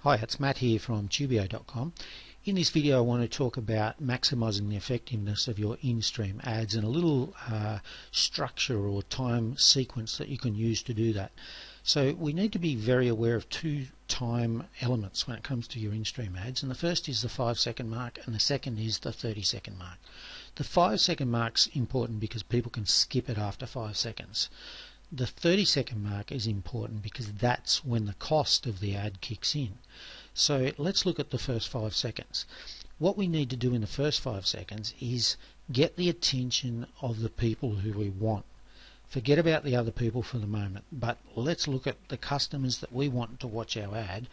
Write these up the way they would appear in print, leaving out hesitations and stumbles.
Hi, it's Matt here from TubeEO.com. In this video I want to talk about maximising the effectiveness of your Instream ads and a little structure or time sequence that you can use to do that. So we need to be very aware of two time elements when it comes to your Instream ads, and the first is the 5-second mark and the second is the 30-second mark. The 5-second mark's important because people can skip it after 5 seconds. The 30-second mark is important because that's when the cost of the ad kicks in. So let's look at the first 5 seconds. What we need to do in the first 5 seconds is get the attention of the people who we want. Forget about the other people for the moment, but let's look at the customers that we want to watch our ad.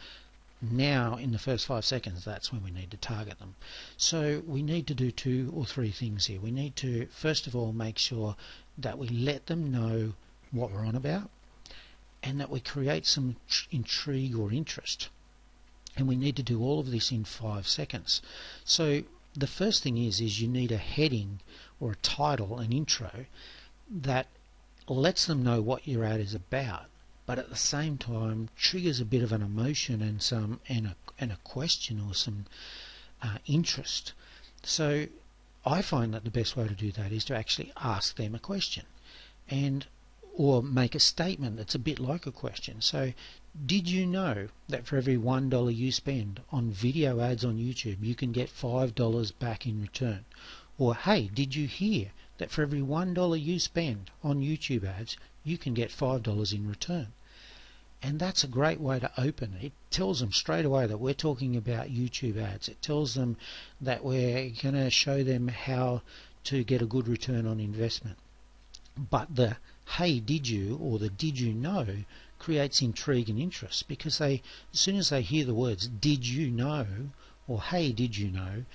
Now in the first 5 seconds, that's when we need to target them. So we need to do 2 or 3 things here. We need to first of all make sure that we let them know what we're on about and that we create some intrigue or interest, and we need to do all of this in 5 seconds. So the first thing is you need a heading or a title, an intro that lets them know what your ad is about, but at the same time triggers a bit of an emotion and a question or some interest. So I find that the best way to do that is to actually ask them a question or make a statement that's a bit like a question. So, did you know that for every $1 you spend on video ads on YouTube, you can get $5 back in return? Or, hey, did you hear that for every $1 you spend on YouTube ads, you can get $5 in return? And that's a great way to open it. It tells them straight away that we're talking about YouTube ads. It tells them that we're going to show them how to get a good return on investment. But the hey did you or the did you know creates intrigue and interest, because as soon as they hear the words did you know or hey did you know,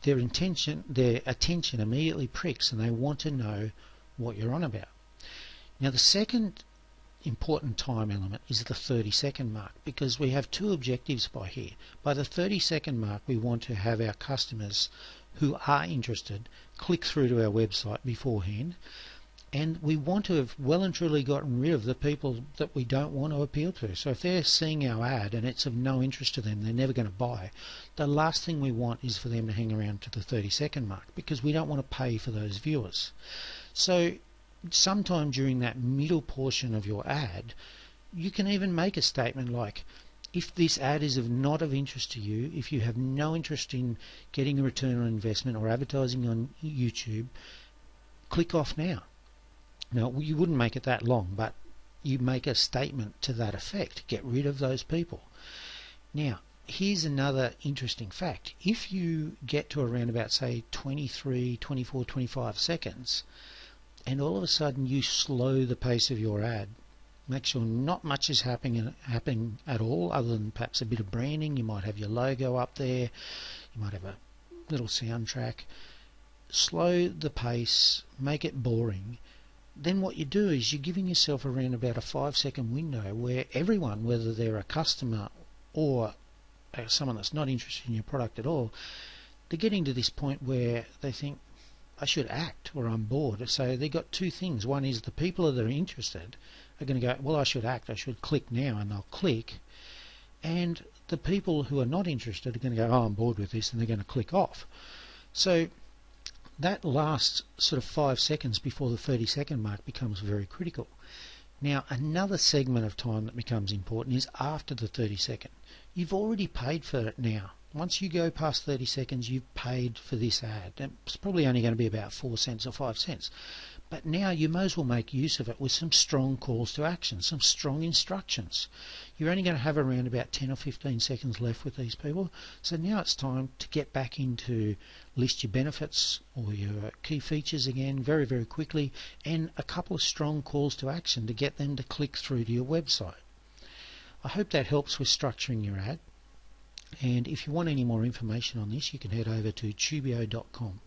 their attention immediately pricks and they want to know what you're on about. Now the second important time element is the 30-second mark, because we have two objectives by the 30-second mark. We want to have our customers who are interested click through to our website beforehand, and we want to have well and truly gotten rid of the people that we don't want to appeal to. So if they're seeing our ad and it's of no interest to them, they're never going to buy, the last thing we want is for them to hang around to the 30-second mark, because we don't want to pay for those viewers. So sometime during that middle portion of your ad, you can even make a statement like, if this ad is not of interest to you, if you have no interest in getting a return on investment or advertising on YouTube, click off now. Now, you wouldn't make it that long, but you make a statement to that effect. Get rid of those people. Now, here's another interesting fact. If you get to around about, say, 23, 24, 25 seconds, and all of a sudden you slow the pace of your ad, make sure not much is happening at all, other than perhaps a bit of branding. You might have your logo up there. You might have a little soundtrack. Slow the pace, make it boring. Then what you do is you're giving yourself around about a 5-second window where everyone, whether they're a customer or someone that's not interested in your product at all, they're getting to this point where they think, I should act, or I'm bored. So they've got two things. One is the people that are interested are going to go, well, I should act, I should click now, and they'll click. And the people who are not interested are going to go, oh, I'm bored with this, and they're going to click off. So that last sort of 5 seconds before the 30-second mark becomes very critical. Now, another segment of time that becomes important is after the 30-second. You've already paid for it now. Once you go past 30 seconds, you've paid for this ad. It's probably only going to be about 4 cents or 5 cents. But now you may as well make use of it with some strong calls to action, some strong instructions. You're only going to have around about 10 or 15 seconds left with these people. So now it's time to get back into list your benefits or your key features again very, very quickly, and a couple of strong calls to action to get them to click through to your website. I hope that helps with structuring your ad. And if you want any more information on this, you can head over to TubeEO.com.